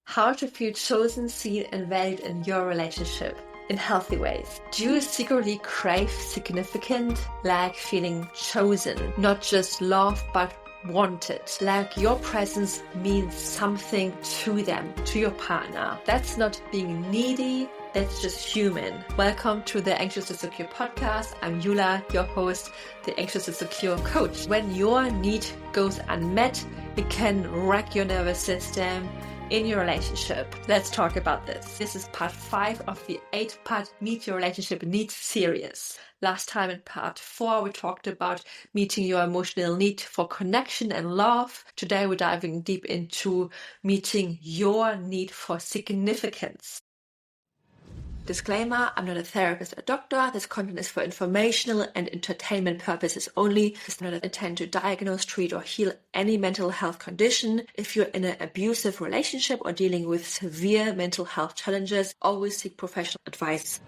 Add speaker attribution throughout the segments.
Speaker 1: How to feel chosen, seen, and valued in your relationship in healthy ways. Do you secretly crave significant, like feeling chosen, not just loved, but wanted? Like your presence means something to them, to your partner. That's not being needy. That's just human. Welcome to the Anxious and Secure podcast. I'm Yula, your host, the Anxious and Secure coach. When your need goes unmet, it can wreck your nervous system in your relationship. Let's talk about this. This is part 5 of the 8-part Meet Your Relationship Needs series. Last time in part 4, we talked about meeting your emotional need for connection and love. Today, we're diving deep into meeting your need for significance. Disclaimer, I'm not a therapist or doctor. This content is for informational and entertainment purposes only. It's not intended to diagnose, treat, or heal any mental health condition. If you're in an abusive relationship or dealing with severe mental health challenges, always seek professional advice.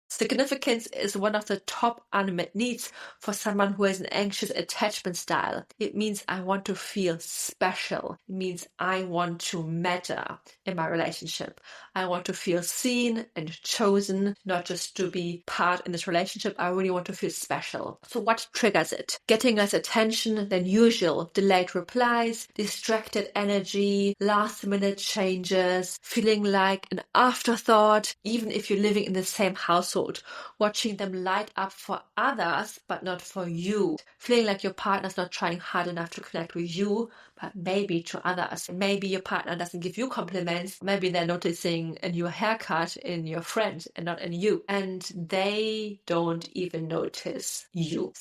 Speaker 1: Significance is one of the top unmet needs for someone who has an anxious attachment style. It means I want to feel special. It means I want to matter in my relationship. I want to feel seen and chosen, not just to be part in this relationship. I really want to feel special. So what triggers it? Getting less attention than usual, delayed replies, distracted energy, last minute changes, feeling like an afterthought, even if you're living in the same household. Watching them light up for others, but not for you. Feeling like your partner's not trying hard enough to connect with you, but maybe to others. Maybe your partner doesn't give you compliments. Maybe they're noticing a new haircut in your friend and not in you. And they don't even notice you.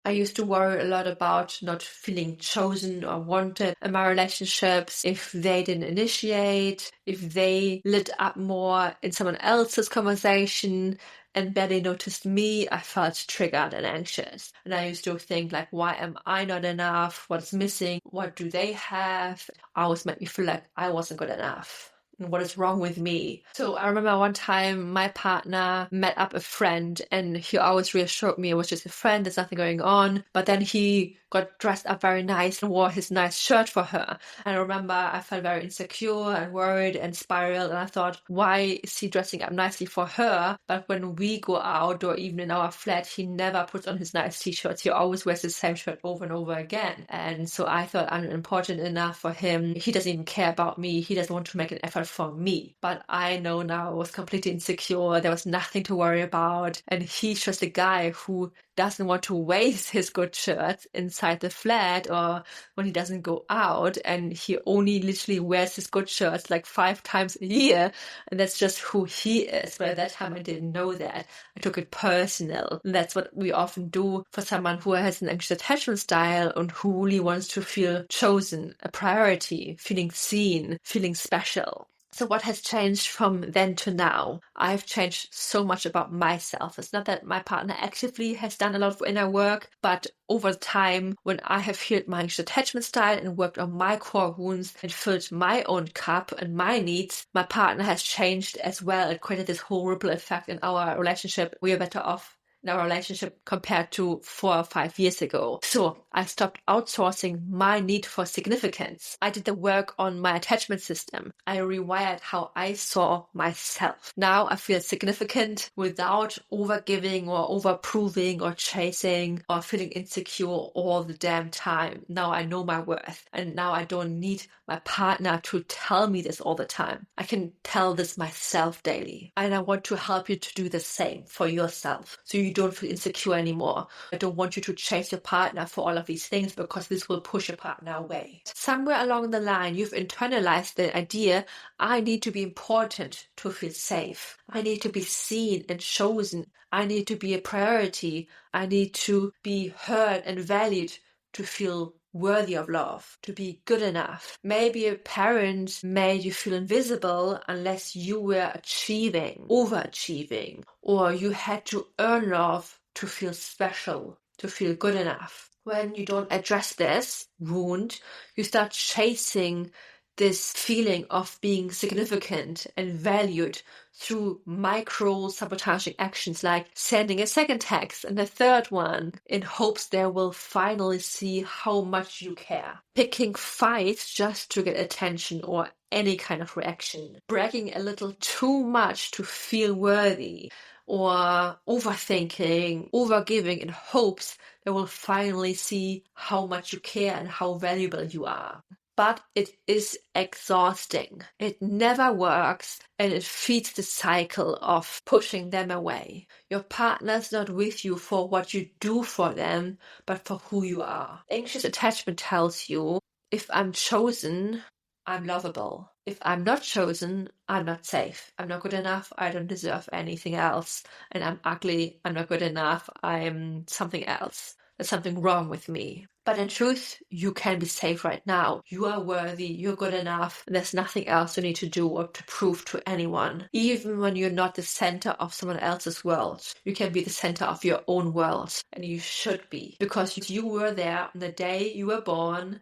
Speaker 1: I used to worry a lot about not feeling chosen or wanted in my relationships, if they didn't initiate, if they lit up more in someone else's conversation and barely noticed me, I felt triggered and anxious. And I used to think like, why am I not enough? What's missing? What do they have? I always made me feel like I wasn't good enough. And what is wrong with me? So I remember one time my partner met up a friend and he always reassured me it was just a friend, there's nothing going on. But then he got dressed up very nice and wore his nice shirt for her. And I remember I felt very insecure and worried and spiraled. And I thought, why is he dressing up nicely for her? But when we go out or even in our flat, he never puts on his nice t-shirts. He always wears the same shirt over and over again. And so I thought I'm important enough for him. He doesn't even care about me. He doesn't want to make an effort for me. But I know now I was completely insecure. There was nothing to worry about. And he's just a guy who doesn't want to waste his good shirts inside the flat or when he doesn't go out, and he only literally wears his good shirts like 5 times a year, and that's just who he is. But at that time I didn't know that. I took it personal, and that's what we often do for someone who has an anxious attachment style and who really wants to feel chosen, a priority, feeling seen, feeling special. So what has changed from then to now? I've changed so much about myself. It's not that my partner actively has done a lot of inner work, but over time, when I have healed my anxious attachment style and worked on my core wounds and filled my own cup and my needs, my partner has changed as well. It created this whole ripple effect in our relationship. We are better off in our relationship compared to 4 or 5 years ago. So I stopped outsourcing my need for significance. I did the work on my attachment system. I rewired how I saw myself. Now I feel significant without overgiving or overproving or chasing or feeling insecure all the damn time. Now I know my worth, and now I don't need my partner to tell me this all the time. I can tell this myself daily. And I want to help you to do the same for yourself, so you don't feel insecure anymore. I don't want you to chase your partner for all of these things, because this will push your partner away. Somewhere along the line, you've internalized the idea, I need to be important to feel safe. I need to be seen and chosen. I need to be a priority. I need to be heard and valued to feel worthy of love, to be good enough. Maybe a parent made you feel invisible unless you were achieving, overachieving, or you had to earn love to feel special, to feel good enough. When you don't address this wound, you start chasing this feeling of being significant and valued through micro-sabotaging actions like sending a second text and a third one in hopes they will finally see how much you care. Picking fights just to get attention or any kind of reaction. Bragging a little too much to feel worthy. Or overthinking, overgiving in hopes they will finally see how much you care and how valuable you are. But it is exhausting. It never works and it feeds the cycle of pushing them away. Your partner's not with you for what you do for them, but for who you are. Anxious attachment tells you, if I'm chosen, I'm lovable. If I'm not chosen, I'm not safe. I'm not good enough. I don't deserve anything else. And I'm ugly. I'm not good enough. I'm something else. There's something wrong with me. But in truth, you can be safe right now. You are worthy. You're good enough. And there's nothing else you need to do or to prove to anyone. Even when you're not the center of someone else's world, you can be the center of your own world. And you should be. Because you were there on the day you were born.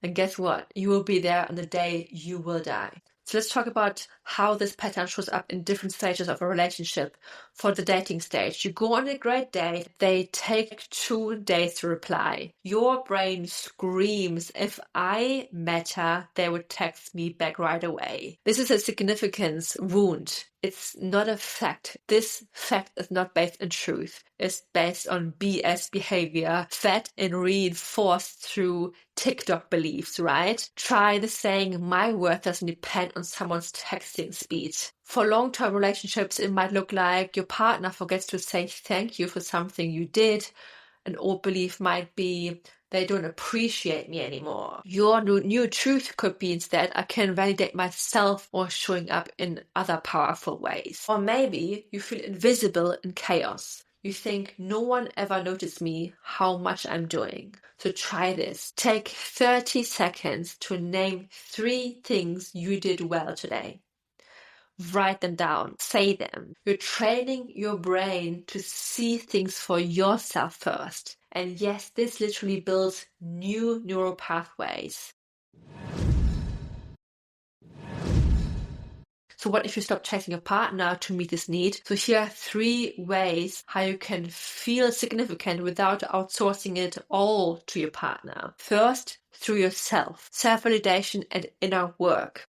Speaker 1: And guess what? You will be there on the day you will die. So let's talk about how this pattern shows up in different stages of a relationship. For the dating stage, you go on a great date, they take 2 days to reply. Your brain screams, if I matter, they would text me back right away. This is a significance wound. It's not a fact. This fact is not based on truth. It's based on BS behavior, fed and reinforced through TikTok beliefs, right? Try the saying, my worth doesn't depend on someone's texting speed. For long-term relationships, it might look like your partner forgets to say thank you for something you did. An old belief might be, they don't appreciate me anymore. Your new truth could be instead, I can validate myself or showing up in other powerful ways. Or maybe you feel invisible in chaos. You think no one ever noticed me, how much I'm doing. So try this. Take 30 seconds to name 3 things you did well today. Write them down, say them. You're training your brain to see things for yourself first. And yes, this literally builds new neural pathways. So what if you stop chasing your partner to meet this need? So here are 3 ways how you can feel significant without outsourcing it all to your partner. First, through yourself, self-validation and inner work.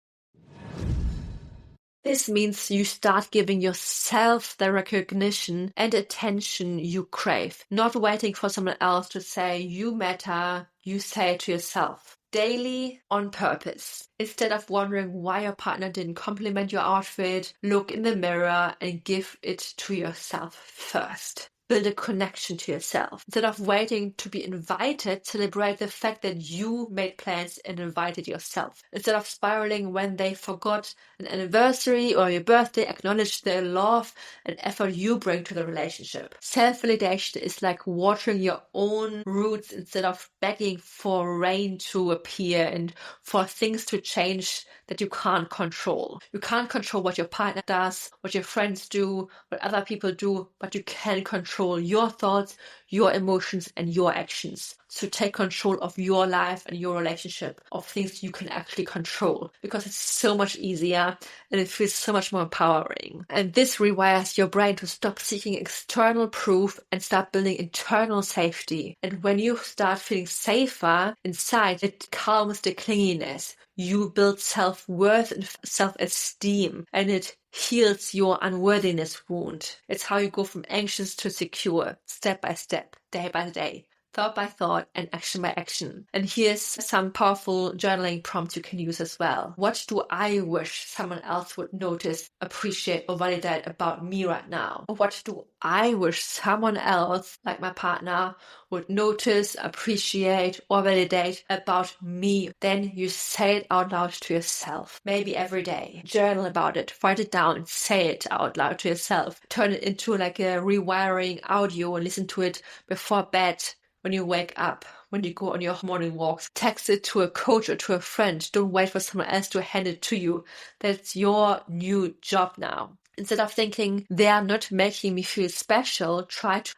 Speaker 1: This means you start giving yourself the recognition and attention you crave, not waiting for someone else to say you matter, you say it to yourself. Daily on purpose. Instead of wondering why your partner didn't compliment your outfit, look in the mirror and give it to yourself first. Build a connection to yourself. Instead of waiting to be invited, celebrate the fact that you made plans and invited yourself. Instead of spiraling when they forgot an anniversary or your birthday, acknowledge the love and effort you bring to the relationship. Self-validation is like watering your own roots instead of begging for rain to appear and for things to change that you can't control. You can't control what your partner does, what your friends do, what other people do, but you can control your thoughts, your emotions, and your actions. So take control of your life and your relationship, of things you can actually control, because it's so much easier and it feels so much more empowering. And this rewires your brain to stop seeking external proof and start building internal safety. And when you start feeling safer inside, it calms the clinginess. You build self-worth and self-esteem, and it heals your unworthiness wound. It's how you go from anxious to secure, step by step, day by day, thought by thought, and action by action. And here's some powerful journaling prompts you can use as well. What do I wish someone else would notice, appreciate, or validate about me right now? Or what do I wish someone else, like my partner, would notice, appreciate, or validate about me? Then you say it out loud to yourself. Maybe every day. Journal about it. Write it down. Say it out loud to yourself. Turn it into like a rewiring audio and listen to it before bed. When you wake up, when you go on your morning walks, text it to a coach or to a friend. Don't wait for someone else to hand it to you. That's your new job now. Instead of thinking they are not making me feel special,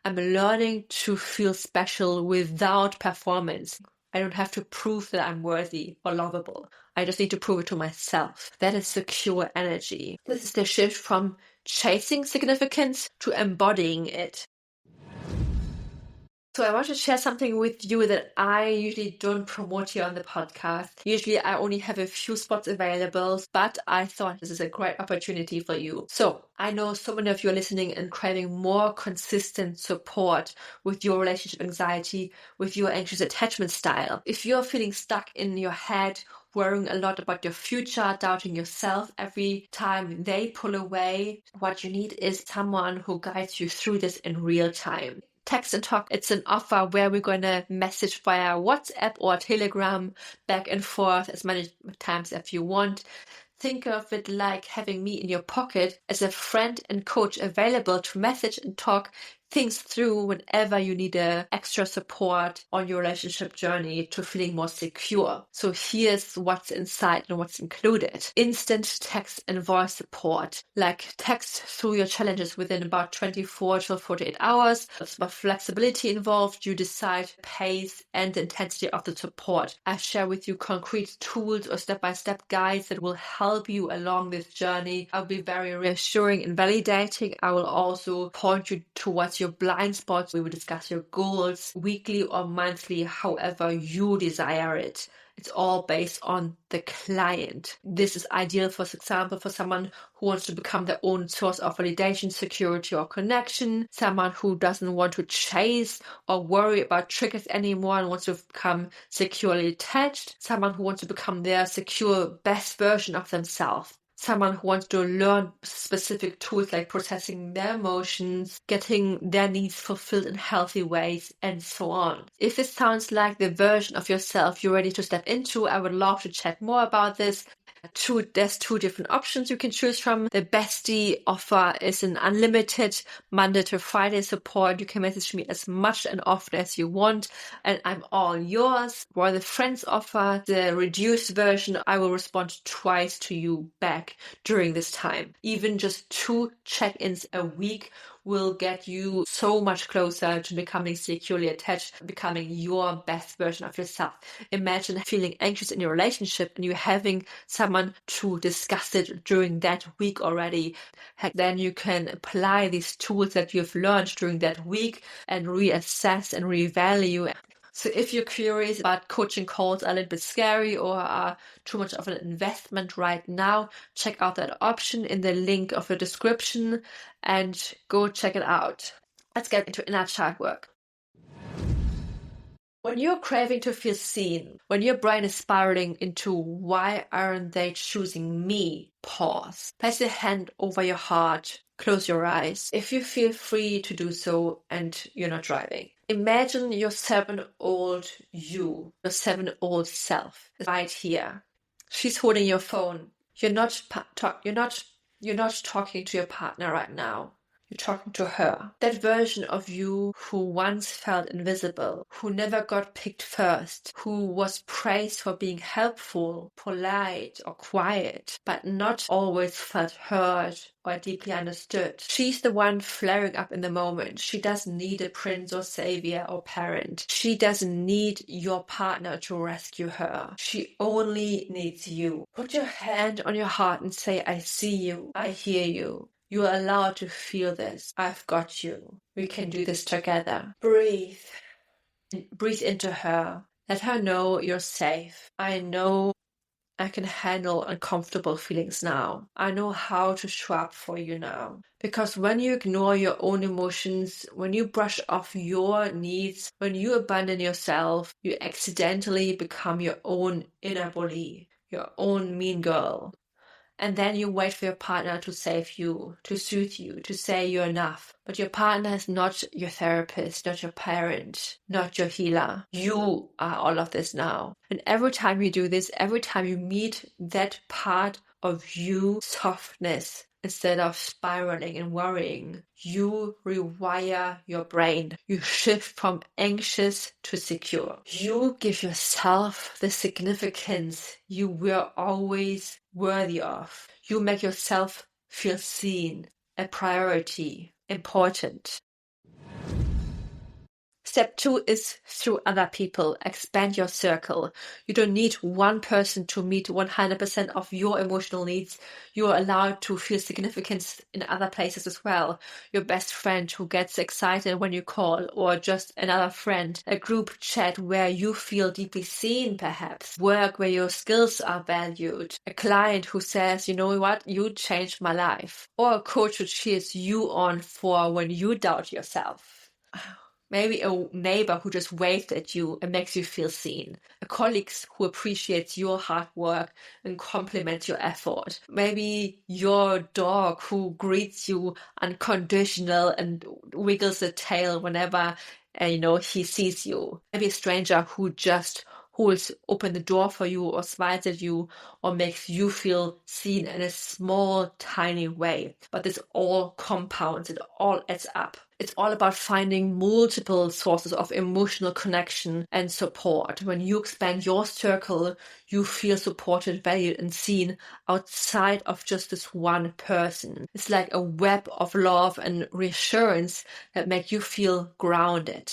Speaker 1: I'm learning to feel special without performance. I don't have to prove that I'm worthy or lovable. I just need to prove it to myself. That is secure energy. This is the shift from chasing significance to embodying it. So I want to share something with you that I usually don't promote here on the podcast. Usually I only have a few spots available, but I thought this is a great opportunity for you. So I know so many of you are listening and craving more consistent support with your relationship anxiety, with your anxious attachment style. If you're feeling stuck in your head, worrying a lot about your future, doubting yourself every time they pull away, what you need is someone who guides you through this in real time. Text and Talk, it's an offer where we're going to message via WhatsApp or Telegram back and forth as many times as you want. Think of it like having me in your pocket as a friend and coach available to message and talk things through whenever you need extra support on your relationship journey to feeling more secure. So here's what's inside and what's included. Instant text and voice support, like text through your challenges within about 24 to 48 hours. There's more flexibility involved. You decide pace and the intensity of the support. I share with you concrete tools or step-by-step guides that will help you along this journey. I'll be very reassuring and validating. I will also point you towards your blind spots. We will discuss your goals weekly or monthly, however you desire it. It's all based on the client. This is ideal, for example, for someone who wants to become their own source of validation, security, or connection, someone who doesn't want to chase or worry about triggers anymore and wants to become securely attached, someone who wants to become their secure best version of themselves. Someone who wants to learn specific tools like processing their emotions, getting their needs fulfilled in healthy ways, and so on. If this sounds like the version of yourself you're ready to step into, I would love to chat more about this. There's two different options you can choose from. The bestie offer is an unlimited Monday to Friday support. You can message me as much and often as you want, and I'm all yours. While the friends offer, the reduced version, I will respond twice to you back during this time. Even just 2 check-ins a week will get you so much closer to becoming securely attached, becoming your best version of yourself. Imagine feeling anxious in your relationship and you having someone to discuss it during that week already. Then you can apply these tools that you've learned during that week and reassess and revalue. So if you're curious about coaching calls are a little bit scary or are too much of an investment right now, check out that option in the link of the description and go check it out. Let's get into inner child work. When you're craving to feel seen, when your brain is spiraling into why aren't they choosing me, pause. Place a hand over your heart. Close your eyes. If you feel free to do so and you're not driving. Imagine your 7-year-old you, your 7-year-old self, right here. She's holding your phone. You're not talking to your partner right now. You're talking to her. That version of you who once felt invisible, who never got picked first, who was praised for being helpful, polite, or quiet, but not always felt heard or deeply understood. She's the one flaring up in the moment. She doesn't need a prince or savior or parent. She doesn't need your partner to rescue her. She only needs you. Put your hand on your heart and say, I see you. I hear you. You are allowed to feel this. I've got you. We can do this together. Breathe. Breathe into her. Let her know you're safe. I know I can handle uncomfortable feelings now. I know how to show up for you now. Because when you ignore your own emotions, when you brush off your needs, when you abandon yourself, you accidentally become your own inner bully, your own mean girl. And then you wait for your partner to save you, to soothe you, to say you're enough. But your partner is not your therapist, not your parent, not your healer. You are all of this now. And every time you do this, every time you meet that part of you, softness, instead of spiraling and worrying, you rewire your brain. You shift from anxious to secure. You give yourself the significance you were always worthy of. You make yourself feel seen, a priority, important. Step 2 is through other people. Expand your circle. You don't need one person to meet 100% of your emotional needs. You are allowed to feel significance in other places as well. Your best friend who gets excited when you call, or just another friend. A group chat where you feel deeply seen, perhaps. Work where your skills are valued. A client who says, you know what, you changed my life. Or a coach who cheers you on for when you doubt yourself. Maybe a neighbor who just waved at you and makes you feel seen. A colleague who appreciates your hard work and compliments your effort. Maybe your dog who greets you unconditional and wiggles the tail whenever he sees you. Maybe a stranger who just holds open the door for you or smiles at you or makes you feel seen in a small, tiny way. But this all compounds, it all adds up. It's all about finding multiple sources of emotional connection and support. When you expand your circle, you feel supported, valued, and seen outside of just this one person. It's like a web of love and reassurance that make you feel grounded.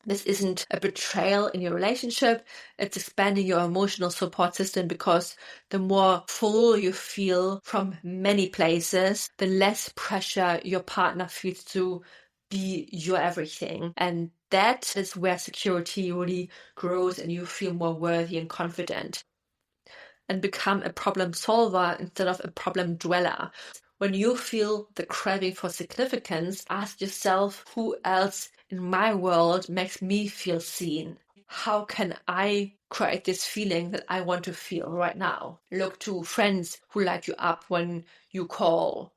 Speaker 1: This isn't a betrayal in your relationship, it's expanding your emotional support system, because the more full you feel from many places, the less pressure your partner feels to be your everything. And that is where security really grows and you feel more worthy and confident. And become a problem solver instead of a problem dweller. When you feel the craving for significance, ask yourself, who else in my world makes me feel seen? How can I create this feeling that I want to feel right now? Look to friends who light you up when you call.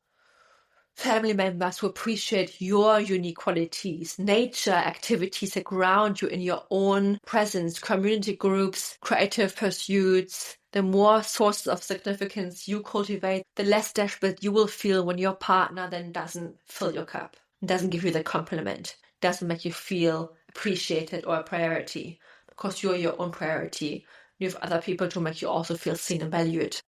Speaker 1: Family members who appreciate your unique qualities, nature activities that ground you in your own presence, community groups, creative pursuits. The more sources of significance you cultivate, the less desperate you will feel when your partner then doesn't fill your cup, doesn't give you the compliment, doesn't make you feel appreciated or a priority, because you're your own priority. You have other people to make you also feel seen and valued.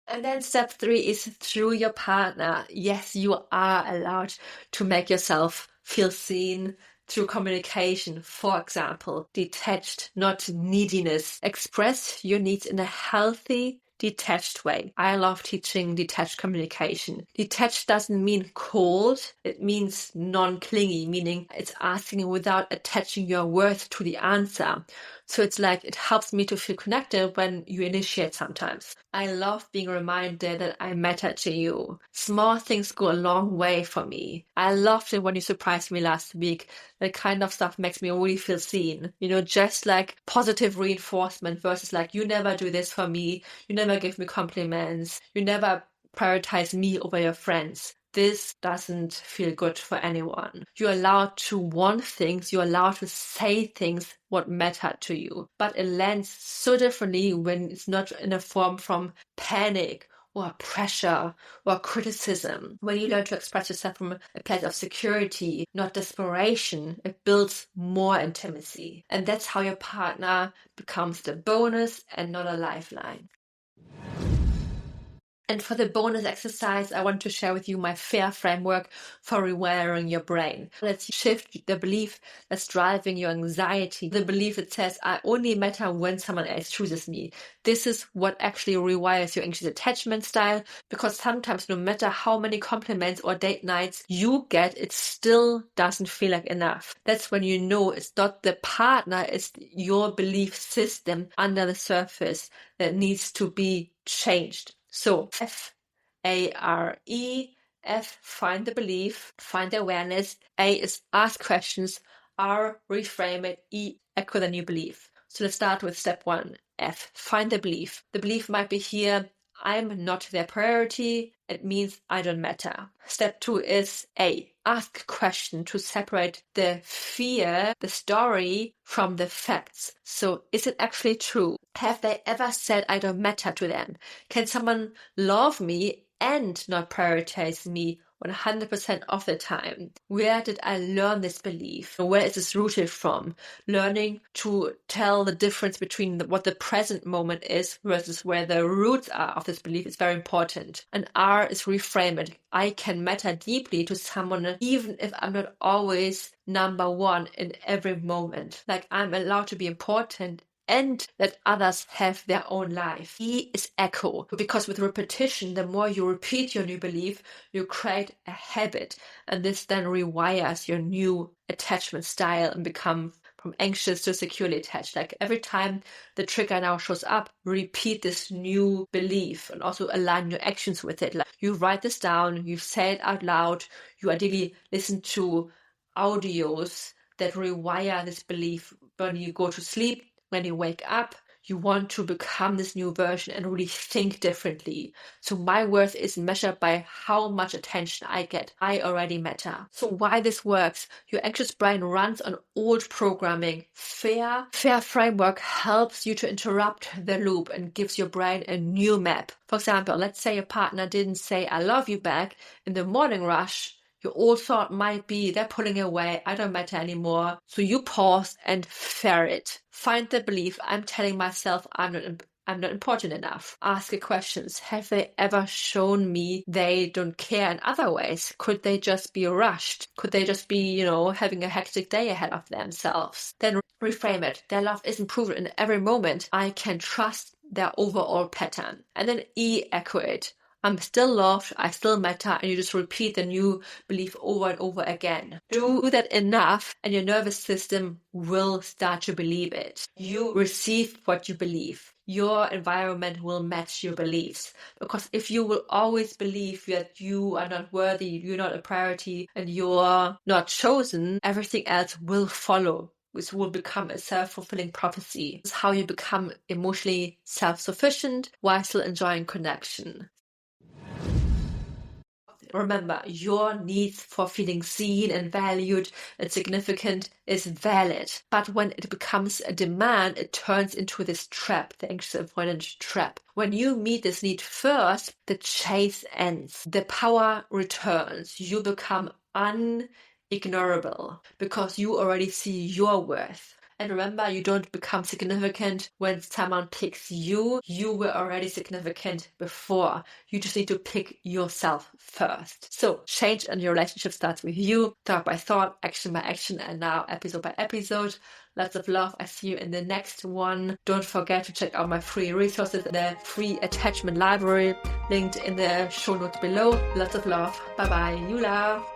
Speaker 1: And then step 3 is through your partner. Yes, you are allowed to make yourself feel seen through communication. For example, detached, not neediness. Express your needs in a healthy, detached way. I love teaching detached communication. Detached doesn't mean cold. It means non-clingy, meaning it's asking without attaching your worth to the answer. So it's like, it helps me to feel connected when you initiate sometimes. I love being reminded that I matter to you. Small things go a long way for me. I loved it when you surprised me last week. That kind of stuff makes me really feel seen. Just like positive reinforcement versus like, you never do this for me. You never give me compliments. You never prioritize me over your friends. This doesn't feel good for anyone. You're allowed to want things, you're allowed to say things what matter to you. But it lands so differently when it's not in a form from panic or pressure or criticism. When you learn to express yourself from a place of security, not desperation, it builds more intimacy. And that's how your partner becomes the bonus and not a lifeline. And for the bonus exercise, I want to share with you my FAIR framework for rewiring your brain. Let's shift the belief that's driving your anxiety, the belief that says, I only matter when someone else chooses me. This is what actually rewires your anxious attachment style, because sometimes no matter how many compliments or date nights you get, it still doesn't feel like enough. That's when you know it's not the partner, it's your belief system under the surface that needs to be changed. So FARE, F, find the belief, find the awareness. A is ask questions. R, reframe it. E, echo the new belief. So let's start with step 1. F, find the belief. The belief might be here, I'm not their priority. It means I don't matter. Step 2 is A, ask question to separate the fear, the story, from the facts. So is it actually true? Have they ever said I don't matter to them? Can someone love me and not prioritize me 100% of the time. Where did I learn this belief? Where is this rooted from? Learning to tell the difference between what the present moment is versus where the roots are of this belief is very important. And R is reframe it. I can matter deeply to someone even if I'm not always number one in every moment. Like, I'm allowed to be important and that others have their own life. E is echo, because with repetition, the more you repeat your new belief, you create a habit, and this then rewires your new attachment style and become from anxious to securely attached. Like, every time the trigger now shows up, repeat this new belief and also align your actions with it. Like, you write this down, you say it out loud, you ideally listen to audios that rewire this belief when you go to sleep. When you wake up, you want to become this new version and really think differently. So my worth is measured by how much attention I get. I already matter. So why this works? Your anxious brain runs on old programming. Fair framework helps you to interrupt the loop and gives your brain a new map. For example, let's say your partner didn't say I love you back in the morning rush. Your old thought might be, they're pulling away, I don't matter anymore. So you pause and ferret. Find the belief, I'm telling myself I'm not important enough. Ask the questions. Have they ever shown me they don't care in other ways? Could they just be rushed? Could they just be, having a hectic day ahead of themselves? Then reframe it. Their love isn't proven in every moment. I can trust their overall pattern. And then echo it. I'm still loved, I still matter, and you just repeat the new belief over and over again. Do that enough and your nervous system will start to believe it. You receive what you believe. Your environment will match your beliefs. Because if you will always believe that you are not worthy, you're not a priority, and you're not chosen, everything else will follow. Which will become a self-fulfilling prophecy. This is how you become emotionally self-sufficient while still enjoying connection. Remember, your need for feeling seen and valued and significant is valid. But when it becomes a demand, it turns into this trap, the anxious avoidant trap. When you meet this need first, the chase ends. The power returns. You become unignorable because you already see your worth. And remember, you don't become significant when someone picks you. You were already significant before. You just need to pick yourself first. So change in your relationship starts with you, thought by thought, action by action, and now episode by episode. Lots of love. I see you in the next one. Don't forget to check out my free resources, the free attachment library linked in the show notes below. Lots of love. Bye bye. You love.